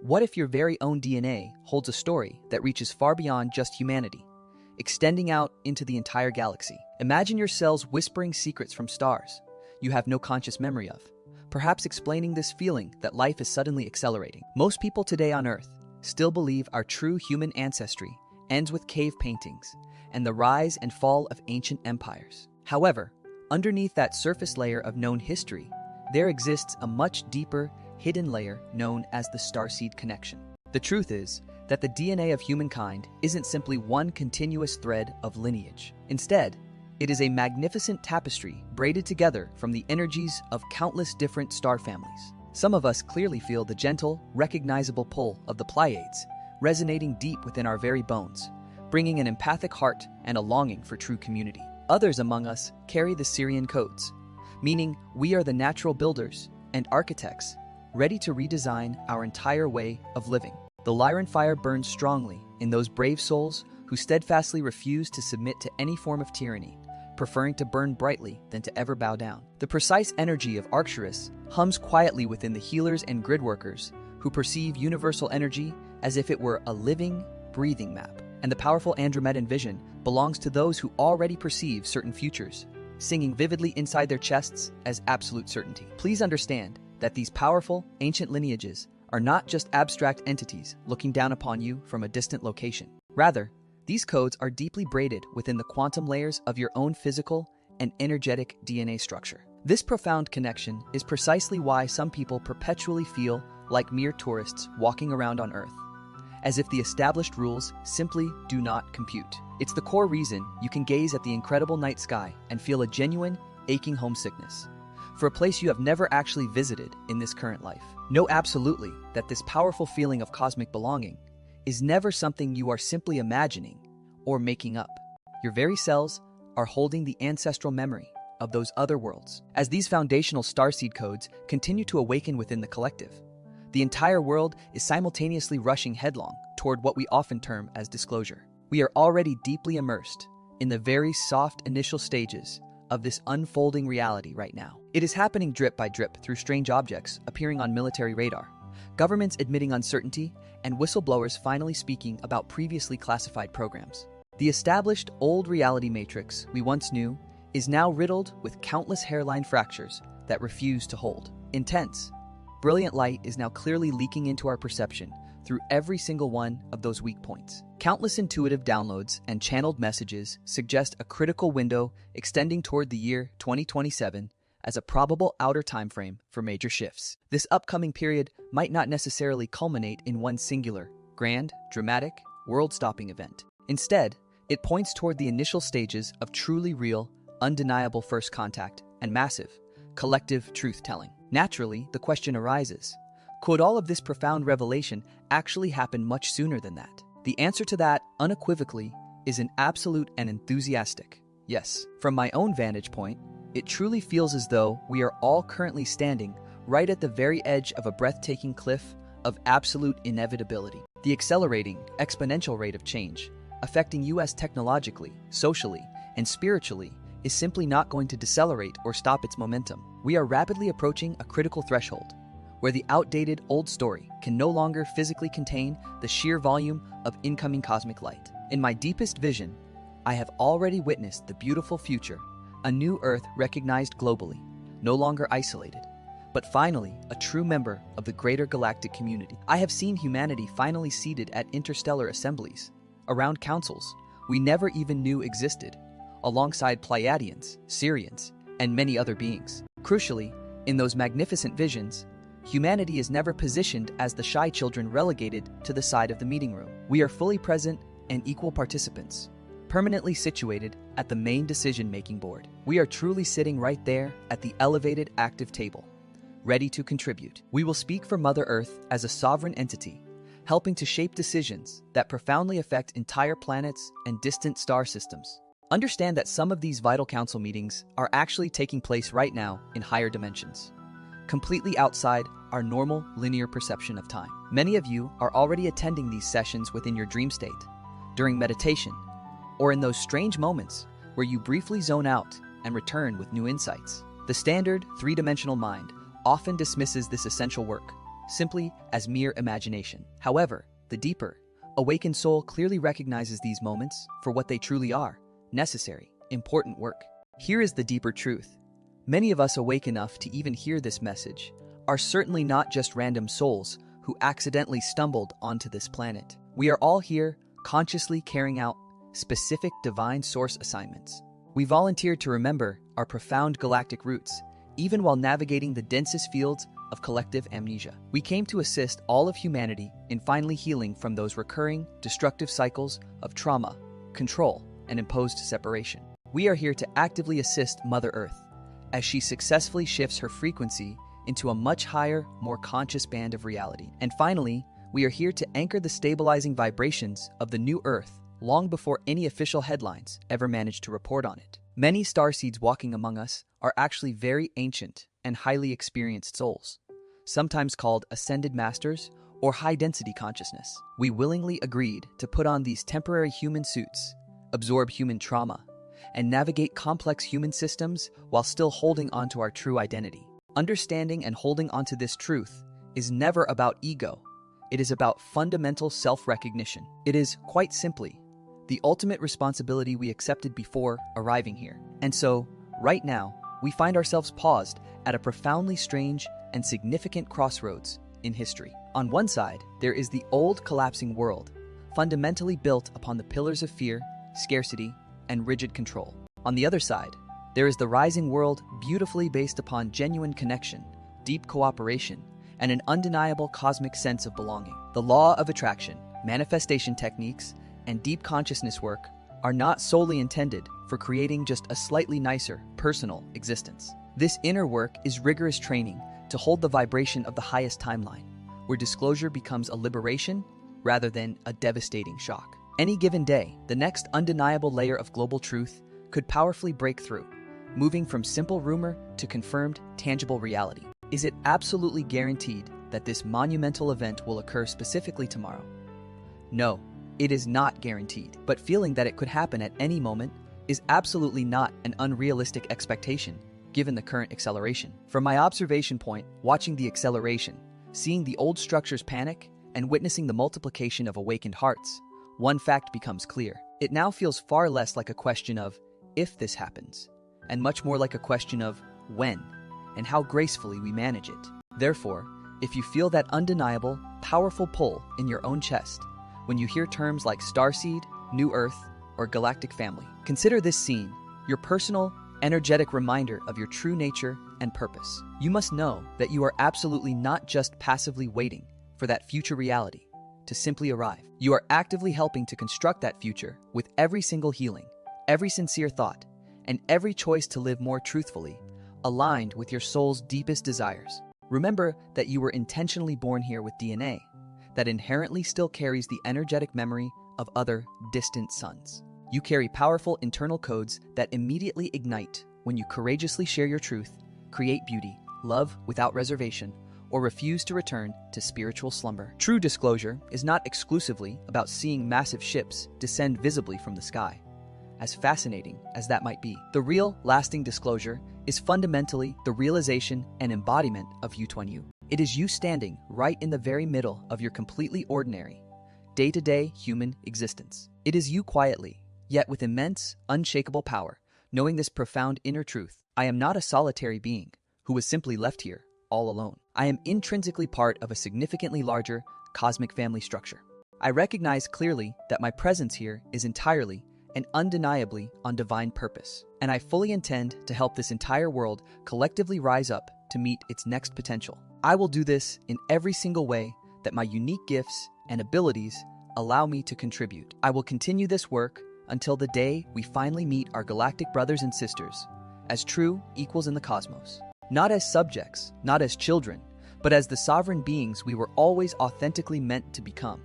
What if your very own DNA holds a story that reaches far beyond just humanity, extending out into the entire galaxy? Imagine your cells whispering secrets from stars you have no conscious memory of, perhaps explaining this feeling that life is suddenly accelerating. Most people today on Earth still believe our true human ancestry ends with cave paintings and the rise and fall of ancient empires. However, underneath that surface layer of known history, there exists a much deeper, hidden layer known as the Starseed connection. The truth is that the DNA of humankind isn't simply one continuous thread of lineage. Instead, it is a magnificent tapestry braided together from the energies of countless different star families. Some of us clearly feel the gentle, recognizable pull of the Pleiades, resonating deep within our very bones, bringing an empathic heart and a longing for true community. Others among us carry the Sirian codes, meaning we are the natural builders and architects, ready to redesign our entire way of living. The Lyran fire burns strongly in those brave souls who steadfastly refuse to submit to any form of tyranny, preferring to burn brightly than to ever bow down. The precise energy of Arcturus hums quietly within the healers and grid workers who perceive universal energy as if it were a living, breathing map. And the powerful Andromedan vision belongs to those who already perceive certain futures, singing vividly inside their chests as absolute certainty. Please understand that these powerful, ancient lineages are not just abstract entities looking down upon you from a distant location. Rather, these codes are deeply braided within the quantum layers of your own physical and energetic DNA structure. This profound connection is precisely why some people perpetually feel like mere tourists walking around on Earth, as if the established rules simply do not compute. It's the core reason you can gaze at the incredible night sky and feel a genuine, aching homesickness for a place you have never actually visited in this current life. Know absolutely that this powerful feeling of cosmic belonging is never something you are simply imagining or making up. Your very cells are holding the ancestral memory of those other worlds. As these foundational starseed codes continue to awaken within the collective, the entire world is simultaneously rushing headlong toward what we often term as disclosure. We are already deeply immersed in the very soft initial stages of this unfolding reality right now. It is happening drip by drip through strange objects appearing on military radar, governments admitting uncertainty, and whistleblowers finally speaking about previously classified programs. The established old reality matrix we once knew is now riddled with countless hairline fractures that refuse to hold. Intense, brilliant light is now clearly leaking into our perception through every single one of those weak points. Countless intuitive downloads and channeled messages suggest a critical window extending toward the year 2027 as a probable outer timeframe for major shifts. This upcoming period might not necessarily culminate in one singular, grand, dramatic, world-stopping event. Instead, it points toward the initial stages of truly real, undeniable first contact and massive, collective truth-telling. Naturally, the question arises, could all of this profound revelation actually happen much sooner than that? The answer to that, unequivocally, is an absolute and enthusiastic yes. From my own vantage point, it truly feels as though we are all currently standing right at the very edge of a breathtaking cliff of absolute inevitability. The accelerating, exponential rate of change, affecting us technologically, socially, and spiritually, is simply not going to decelerate or stop its momentum. We are rapidly approaching a critical threshold, where the outdated old story can no longer physically contain the sheer volume of incoming cosmic light. In my deepest vision, I have already witnessed the beautiful future, a new Earth recognized globally, no longer isolated, but finally a true member of the greater galactic community. I have seen humanity finally seated at interstellar assemblies, around councils we never even knew existed, alongside Pleiadians, Sirians, and many other beings. Crucially, in those magnificent visions, humanity is never positioned as the shy children relegated to the side of the meeting room. We are fully present and equal participants, permanently situated at the main decision-making board. We are truly sitting right there at the elevated active table, ready to contribute. We will speak for Mother Earth as a sovereign entity, helping to shape decisions that profoundly affect entire planets and distant star systems. Understand that some of these vital council meetings are actually taking place right now in higher dimensions, completely outside our normal linear perception of time. Many of you are already attending these sessions within your dream state, during meditation, or in those strange moments where you briefly zone out and return with new insights. The standard three-dimensional mind often dismisses this essential work, simply as mere imagination. However, the deeper, awakened soul clearly recognizes these moments for what they truly are: necessary, important work. Here is the deeper truth. Many of us awake enough to even hear this message are certainly not just random souls who accidentally stumbled onto this planet. We are all here consciously carrying out specific divine source assignments. We volunteered to remember our profound galactic roots, even while navigating the densest fields of collective amnesia. We came to assist all of humanity in finally healing from those recurring, destructive cycles of trauma, control, and imposed separation. We are here to actively assist Mother Earth as she successfully shifts her frequency into a much higher, more conscious band of reality. And finally, we are here to anchor the stabilizing vibrations of the new Earth long before any official headlines ever managed to report on it. Many starseeds walking among us are actually very ancient and highly experienced souls, sometimes called ascended masters or high-density consciousness. We willingly agreed to put on these temporary human suits, absorb human trauma, and navigate complex human systems while still holding onto our true identity. Understanding and holding onto this truth is never about ego. It is about fundamental self-recognition. It is, quite simply, the ultimate responsibility we accepted before arriving here. And so, right now, we find ourselves paused at a profoundly strange and significant crossroads in history. On one side, there is the old collapsing world, fundamentally built upon the pillars of fear, scarcity, and rigid control. On the other side, there is the rising world beautifully based upon genuine connection, deep cooperation, and an undeniable cosmic sense of belonging. The law of attraction, manifestation techniques, and deep consciousness work are not solely intended for creating just a slightly nicer, personal existence. This inner work is rigorous training to hold the vibration of the highest timeline, where disclosure becomes a liberation rather than a devastating shock. Any given day, the next undeniable layer of global truth could powerfully break through, moving from simple rumor to confirmed, tangible reality. Is it absolutely guaranteed that this monumental event will occur specifically tomorrow? No, it is not guaranteed, but feeling that it could happen at any moment is absolutely not an unrealistic expectation given the current acceleration. From my observation point, watching the acceleration, seeing the old structures panic, and witnessing the multiplication of awakened hearts, one fact becomes clear. It now feels far less like a question of if this happens, and much more like a question of when, and how gracefully we manage it. Therefore, if you feel that undeniable, powerful pull in your own chest, when you hear terms like Starseed, New Earth, or Galactic Family, consider this scene your personal, energetic reminder of your true nature and purpose. You must know that you are absolutely not just passively waiting for that future reality to simply arrive. You are actively helping to construct that future with every single healing, every sincere thought, and every choice to live more truthfully, aligned with your soul's deepest desires. Remember that you were intentionally born here with DNA that inherently still carries the energetic memory of other distant suns. You carry powerful internal codes that immediately ignite when you courageously share your truth, create beauty, love without reservation, or refuse to return to spiritual slumber. True disclosure is not exclusively about seeing massive ships descend visibly from the sky. As fascinating as that might be, the real, lasting disclosure is fundamentally the realization and embodiment of U21. It is you standing right in the very middle of your completely ordinary, day-to-day human existence. It is you quietly, yet with immense, unshakable power, knowing this profound inner truth. I am not a solitary being who was simply left here all alone. I am intrinsically part of a significantly larger cosmic family structure. I recognize clearly that my presence here is entirely and undeniably on divine purpose, and I fully intend to help this entire world collectively rise up to meet its next potential. I will do this in every single way that my unique gifts and abilities allow me to contribute. I will continue this work until the day we finally meet our galactic brothers and sisters as true equals in the cosmos. Not as subjects, not as children, but as the sovereign beings we were always authentically meant to become.